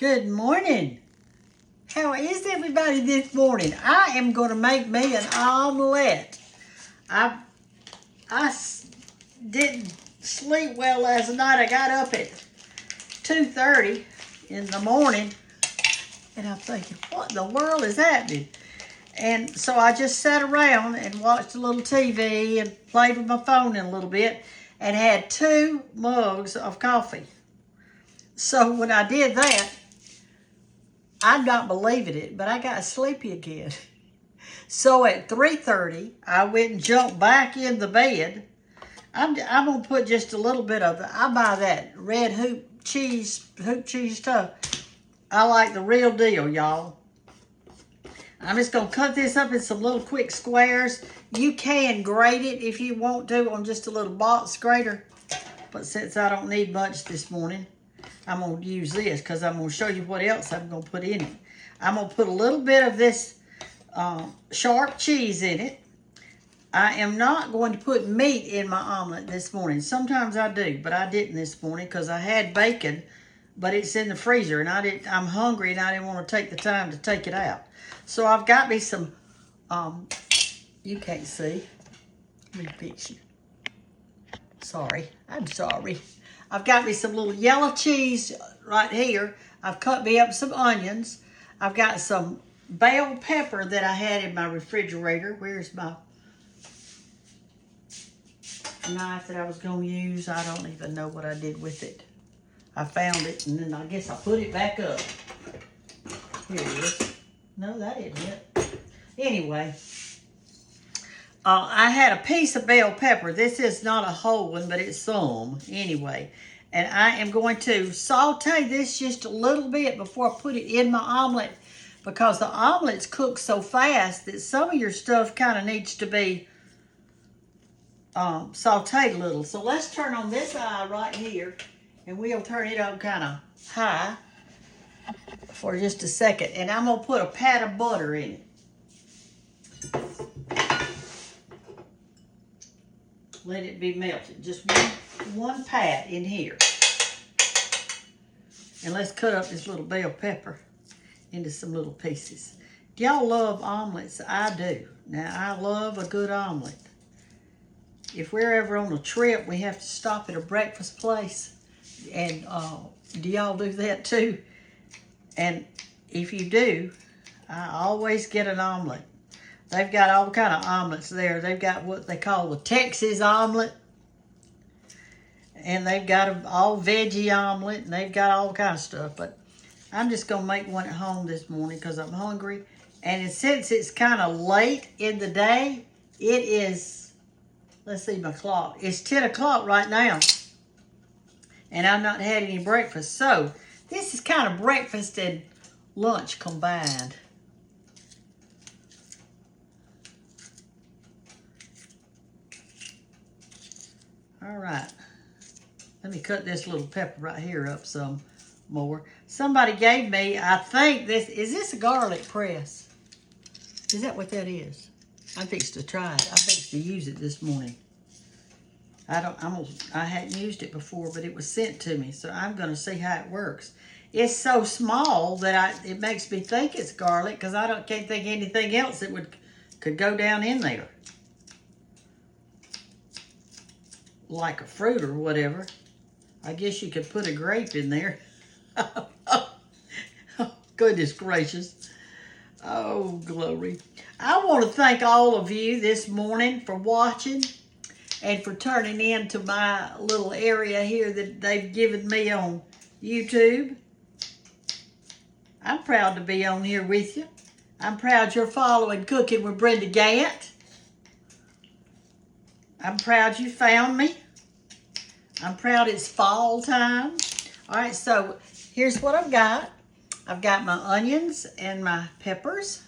Good morning. How is everybody this morning? I am going to make me an omelet. Didn't sleep well last night. I got up at 2:30 in the morning, and I'm thinking, what in the world is happening? And so I just sat around and watched a little TV and played with my phone in a little bit and had 2 mugs of coffee. So when I did that, I'm not believing it, but I got sleepy again. So at 3:30, I went and jumped back in the bed. I'm going to put just a little bit of I buy that red hoop cheese stuff. I like the real deal, y'all. I'm just going to cut this up in some little quick squares. You can grate it if you want to on just a little box grater. But since I don't need much this morning, I'm going to use this because I'm going to show you what else I'm going to put in it. I'm going to put a little bit of this sharp cheese in it. I am not going to put meat in my omelet this morning. Sometimes I do, but I didn't this morning because I had bacon, but it's in the freezer, and I'm hungry, and I didn't want to take the time to take it out. So I've got me some, you can't see. Let me fix you. Sorry, I'm sorry. I've got me some little yellow cheese right here. I've cut me up some onions. I've got some bell pepper that I had in my refrigerator. Where's my knife that I was going to use? I don't even know what I did with it. I found it, and then I guess I put it back up. Here it is. No, that isn't it. Anyway, I had a piece of bell pepper. This is not a whole one, but it's some. Anyway, and I am going to saute this just a little bit before I put it in my omelet, because the omelets cook so fast that some of your stuff kind of needs to be sauteed a little. So let's turn on this eye right here, and we'll turn it on kind of high for just a second. And I'm going to put a pat of butter in it. Let it be melted. Just one pat in here. And let's cut up this little bell pepper into some little pieces. Do y'all love omelets? I do. Now, I love a good omelet. If we're ever on a trip, we have to stop at a breakfast place. And do y'all do that too? And if you do, I always get an omelet. They've got all kind of omelets there. They've got what they call a Texas omelet. And they've got an all veggie omelet. And they've got all kind of stuff. But I'm just going to make one at home this morning because I'm hungry. And since it's kind of late in the day, it is, let's see my clock. It's 10 o'clock right now. And I've not had any breakfast. So this is kind of breakfast and lunch combined. All right. Let me cut this little pepper right here up some more. Somebody gave me, I think is this a garlic press? Is that what that is? I'm fixed to try it. I'm fixed to use it this morning. I hadn't used it before, but it was sent to me, so I'm going to see how it works. It's so small that it makes me think it's garlic because I can't think anything else that could go down in there. Like a fruit or whatever. I guess you could put a grape in there. Oh, goodness gracious. Oh, glory. I want to thank all of you this morning for watching and for turning into my little area here that they've given me on YouTube. I'm proud to be on here with you. I'm proud you're following Cooking with Brenda Gant. I'm proud you found me. I'm proud it's fall time. All right, so here's what I've got. I've got my onions and my peppers.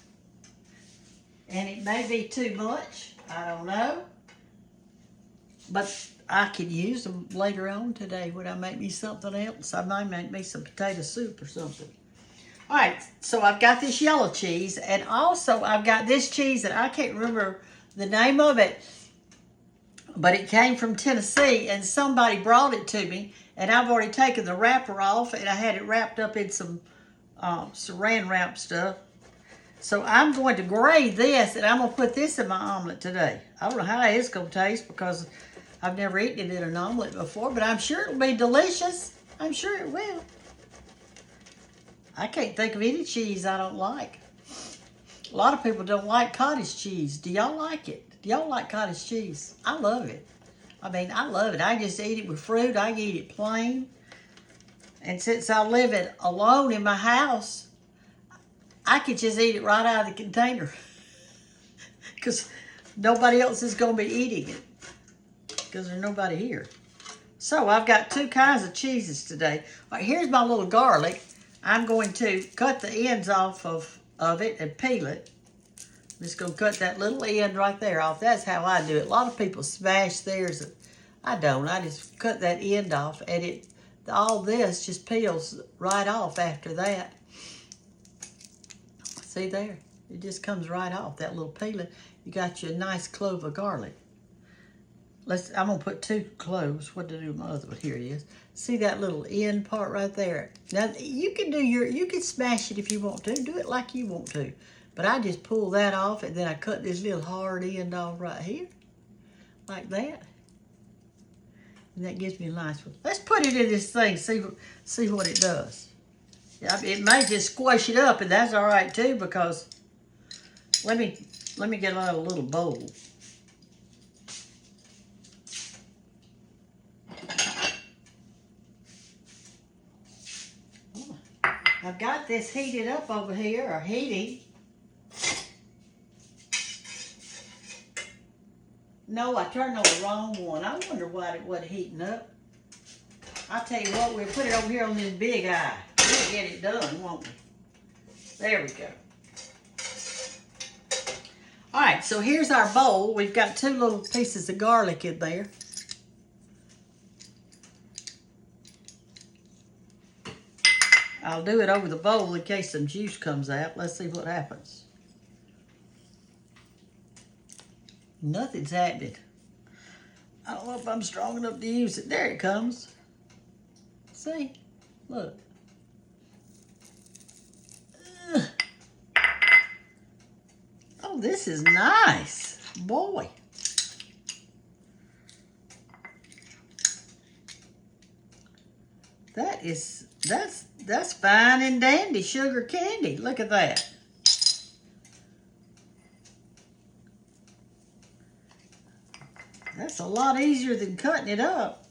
And it may be too much. I don't know. But I could use them later on today when I make me something else. I might make me some potato soup or something. All right, so I've got this yellow cheese. And also I've got this cheese that I can't remember the name of it. But it came from Tennessee, and somebody brought it to me, and I've already taken the wrapper off, and I had it wrapped up in some saran wrap stuff. So I'm going to grate this, and I'm going to put this in my omelet today. I don't know how it's going to taste because I've never eaten it in an omelet before, but I'm sure it'll be delicious. I'm sure it will. I can't think of any cheese I don't like. A lot of people don't like cottage cheese. Do y'all like it? Do y'all like cottage cheese? I love it. I mean, I love it. I just eat it with fruit. I eat it plain. And since I live alone in my house, I could just eat it right out of the container. Because nobody else is going to be eating it. Because there's nobody here. So I've got 2 kinds of cheeses today. All right, here's my little garlic. I'm going to cut the ends off of it and peel it. I'm just going to cut that little end right there off. That's how I do it. A lot of people smash theirs. I don't. I just cut that end off, and all this just peels right off after that. See there? It just comes right off, that little peeling. You got your nice clove of garlic. I'm going to put 2 cloves. What to do with my other one? Here it is. See that little end part right there? Now, you can smash it if you want to. Do it like you want to. But I just pull that off, and then I cut this little hard end off right here. Like that. And that gives me a nice one. Let's put it in this thing, see what it does. Yeah, it may just squash it up, and that's all right too, because let me get out a little bowl. I've got this heated up over here, or heating. No, I turned on the wrong one. I wonder why it wasn't heating up. I'll tell you what, we'll put it over here on this big eye. We'll get it done, won't we? There we go. All right, so here's our bowl. We've got 2 little pieces of garlic in there. I'll do it over the bowl in case some juice comes out. Let's see what happens. Nothing's happening. I don't know if I'm strong enough to use it. There it comes. See? Look. Ugh. Oh, this is nice. Boy. That's fine and dandy sugar candy. Look at that. That's a lot easier than cutting it up.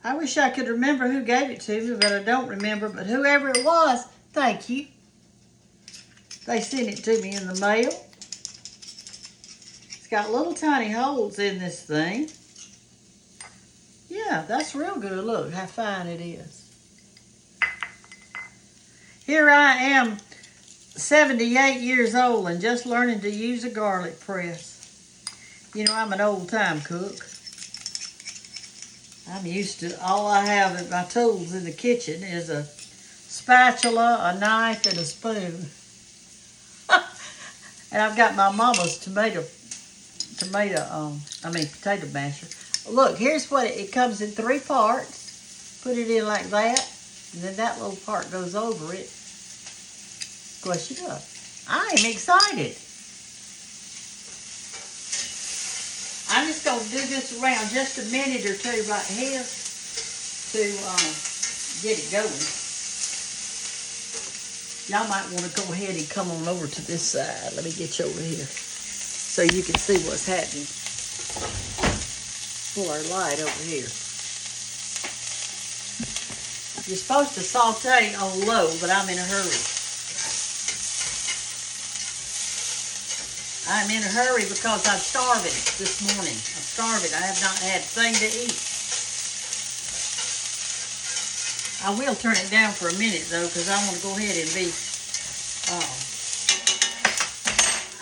I wish I could remember who gave it to me, but I don't remember. But whoever it was, thank you. They sent it to me in the mail. It's got little tiny holes in this thing. Yeah, that's real good. Look how fine it is. Here I am, 78 years old, and just learning to use a garlic press. You know, I'm an old-time cook. I'm used to, all I have at my tools in the kitchen is a spatula, a knife, and a spoon. And I've got my mama's potato masher. Look, here's what it comes in 3 parts. Put it in like that, and then that little part goes over it. Squash it up. I am excited. I'm just going to do this around just a minute or 2 right here to get it going. Y'all might want to go ahead and come on over to this side. Let me get you over here so you can see what's happening. Pull our light over here. You're supposed to saute on low, but I'm in a hurry. I'm in a hurry because I'm starving this morning. I'm starving. I have not had a thing to eat. I will turn it down for a minute, though, because I want to go ahead and be...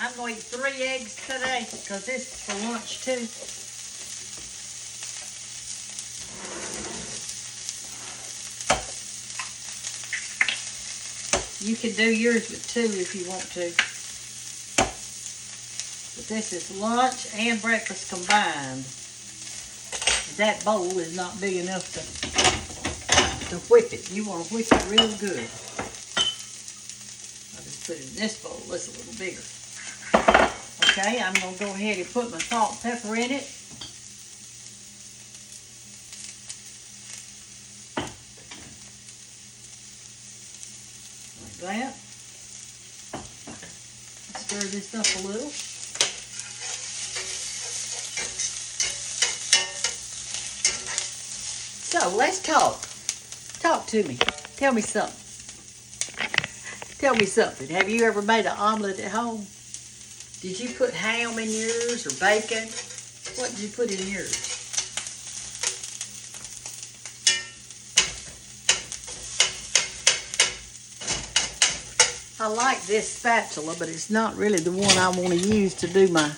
I'm going to eat 3 eggs today because this is for lunch, too. You can do yours with 2 if you want to. But this is lunch and breakfast combined. That bowl is not big enough to whip it. You want to whip it real good. put it in this bowl. It's a little bigger. Okay, I'm going to go ahead and put my salt and pepper in it. Like that. Stir this up a little. So, let's talk. Talk to me. Tell me something. Tell me something. Have you ever made an omelet at home? Did you put ham in yours or bacon? What did you put in yours? I like this spatula, but it's not really the one I want to use to do my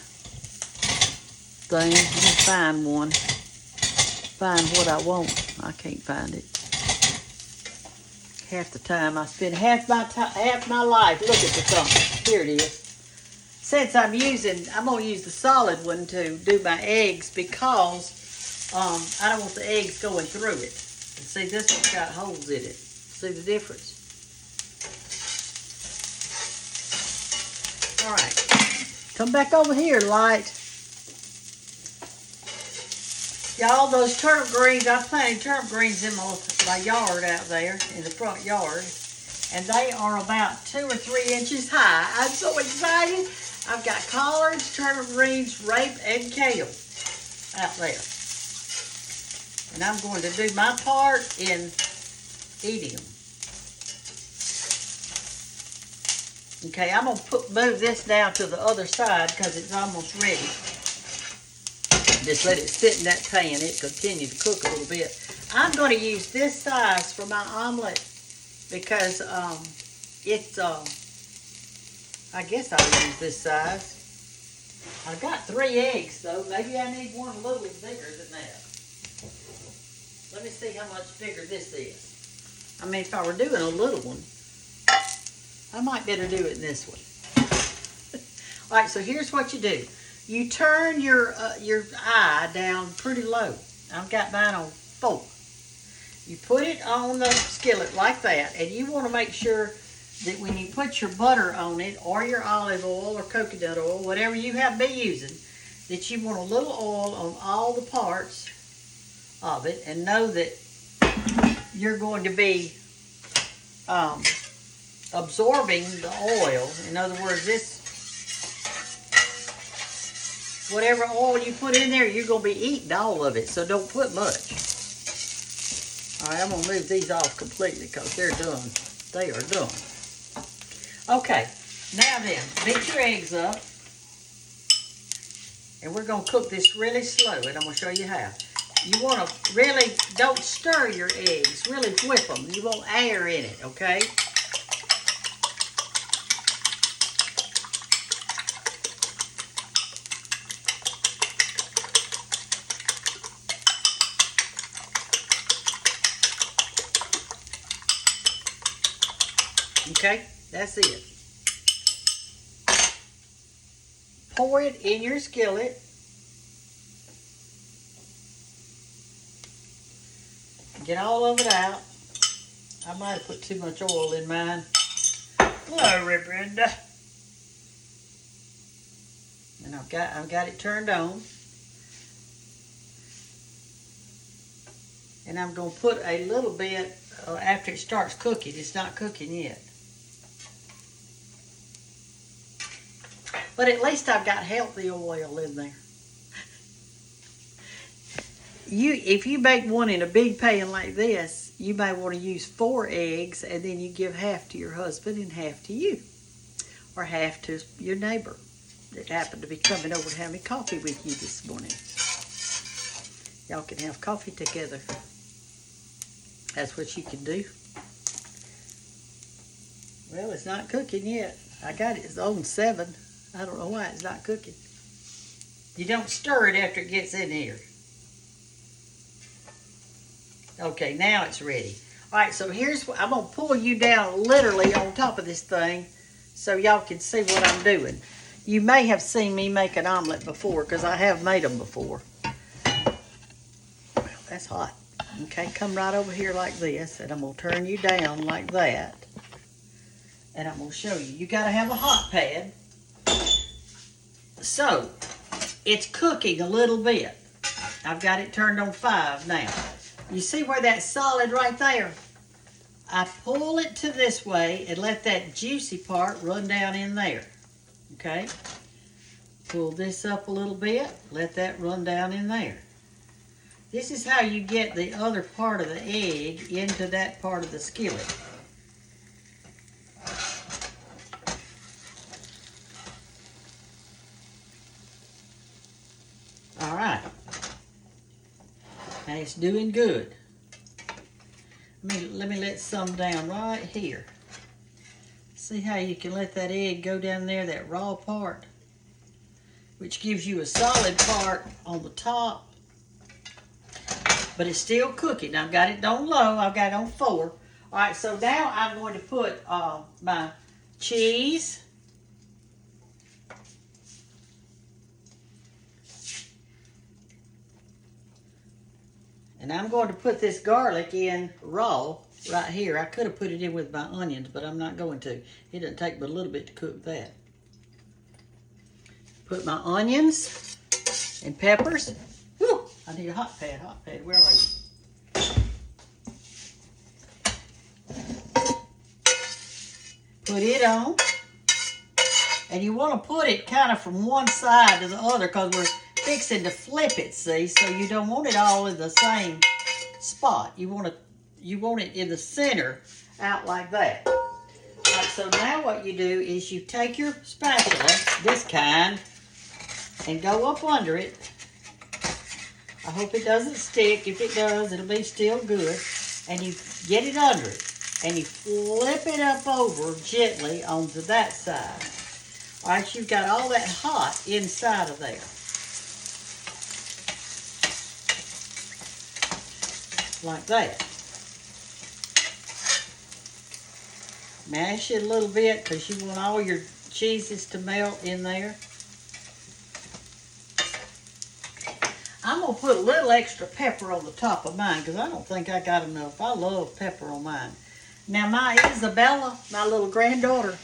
thing. Let me find one. Find what I want. I can't find it. Half the time I spend half my life looking for something. Here it is. Since I'm gonna use the solid one to do my eggs because I don't want the eggs going through it. And see, this one's got holes in it. See the difference? All right, come back over here, Light. Y'all, those turnip greens, I planted turnip greens in my yard out there, in the front yard. And they are about 2 or 3 inches high. I'm so excited. I've got collards, turnip greens, rape, and kale out there. And I'm going to do my part in eating them. Okay, I'm going to move this down to the other side because it's almost ready. Just let it sit in that pan. It continue to cook a little bit. I'm going to use this size for my omelet because I guess I'll use this size. I've got 3 eggs though. Maybe I need one a little bit bigger than that. Let me see how much bigger this is. I mean, if I were doing a little one, I might better do it in this one. All right, so here's what you do. You turn your eye down pretty low. I've got mine on 4. You put it on the skillet like that, and you want to make sure that when you put your butter on it, or your olive oil or coconut oil, whatever you have to be using, that you want a little oil on all the parts of it, and know that you're going to be absorbing the oil. In other words, whatever oil you put in there, you're going to be eating all of it, so don't put much. All right, I'm going to move these off completely because they're done. They are done. Okay, now then, beat your eggs up. And we're going to cook this really slow, and I'm going to show you how. You want to really, don't stir your eggs. Really whip them. You want air in it, okay? Okay, that's it. Pour it in your skillet. Get all of it out. I might have put too much oil in mine. Glory, Brenda. And I've got it turned on. And I'm going to put a little bit after it starts cooking. It's not cooking yet. But at least I've got healthy oil in there. If you make one in a big pan like this, you may want to use 4 eggs, and then you give half to your husband and half to you. Or half to your neighbor that happened to be coming over to have me coffee with you this morning. Y'all can have coffee together. That's what you can do. Well, it's not cooking yet. I got it. It's on 7. I don't know why it's not cooking. You don't stir it after it gets in here. Okay, now it's ready. All right, so here's what I'm going to pull you down literally on top of this thing so y'all can see what I'm doing. You may have seen me make an omelet before because I have made them before. Well, that's hot. Okay, come right over here like this, and I'm going to turn you down like that. And I'm going to show you. You got to have a hot pad. So, it's cooking a little bit. I've got it turned on 5 now. You see where that's solid right there? I pull it to this way and let that juicy part run down in there. Okay? Pull this up a little bit. Let that run down in there. This is how you get the other part of the egg into that part of the skillet. All right. Now it's doing good. Let me let some down right here. See how you can let that egg go down there, that raw part, which gives you a solid part on the top, but it's still cooking. I've got it on low. I've got it on 4. All right, so now I'm going to put my cheese. And I'm going to put this garlic in raw right here. I could have put it in with my onions, but I'm not going to. It doesn't take but a little bit to cook that. Put my onions and peppers. Whew, I need a hot pad. Hot pad, where are you? Put it on. And you want to put it kind of from one side to the other because we're fixing to flip it, see? So you don't want it all in the same spot. You want it in the center, out like that. All right, so now what you do is you take your spatula, this kind, and go up under it. I hope it doesn't stick. If it does, it'll be still good. And you get it under it. And you flip it up over gently onto that side. All right, you've got all that hot inside of there. Like that. Mash it a little bit because you want all your cheeses to melt in there. I'm going to put a little extra pepper on the top of mine because I don't think I got enough. I love pepper on mine. Now my Isabella, my little granddaughter,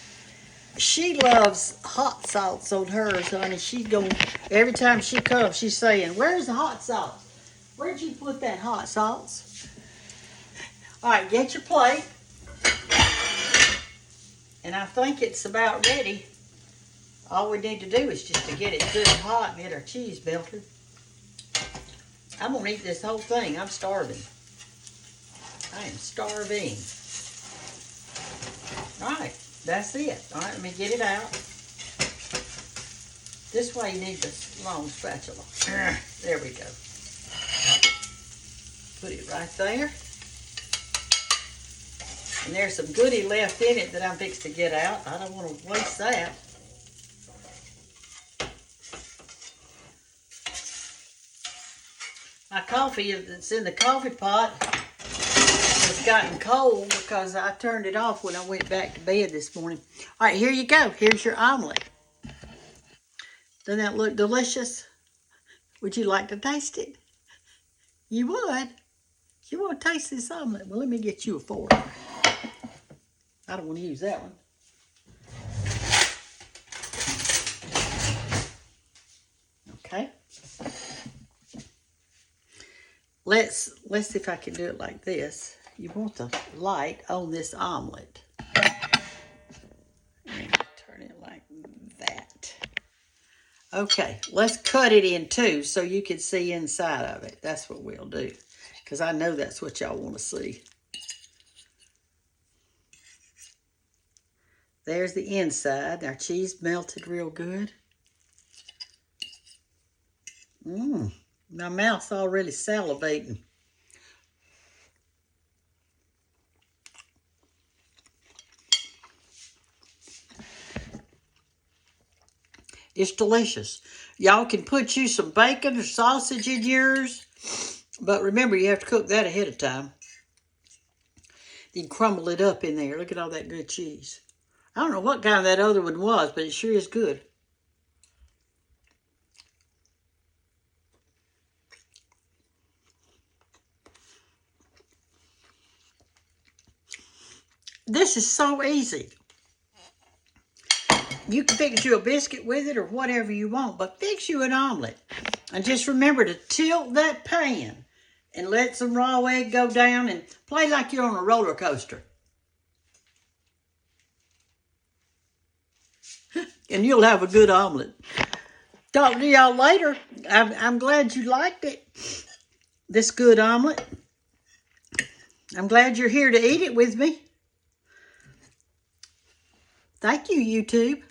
she loves hot sauce on hers, honey. She's going, every time she comes, she's saying, "Where's the hot sauce? Where'd you put that hot sauce?" All right, get your plate. And I think it's about ready. All we need to do is just to get it good and hot and get our cheese melted. I'm going to eat this whole thing. I'm starving. I am starving. All right, that's it. All right, let me get it out. This way you need the long spatula. There we go. Put it right there. And there's some goodie left in it that I'm fixed to get out. I don't want to waste that. My coffee that's in the coffee pot has gotten cold because I turned it off when I went back to bed this morning. All right, here you go. Here's your omelet. Doesn't that look delicious? Would you like to taste it? You would? You want to taste this omelet? Well, let me get you a fork. I don't want to use that one. Okay. Let's see if I can do it like this. You want the light on this omelet. And turn it like that. Okay, let's cut it in two so you can see inside of it. That's what we'll do. Because I know that's what y'all want to see. There's the inside. Our cheese melted real good. My mouth's already salivating. It's delicious. Y'all can put you some bacon or sausage in yours. But remember, you have to cook that ahead of time. Then crumble it up in there. Look at all that good cheese. I don't know what kind that other one was, but it sure is good. This is so easy. You can fix you a biscuit with it or whatever you want, but fix you an omelet. And just remember to tilt that pan and let some raw egg go down and play like you're on a roller coaster. And you'll have a good omelet. Talk to y'all later. I'm glad you liked it. This good omelet. I'm glad you're here to eat it with me. Thank you, YouTube.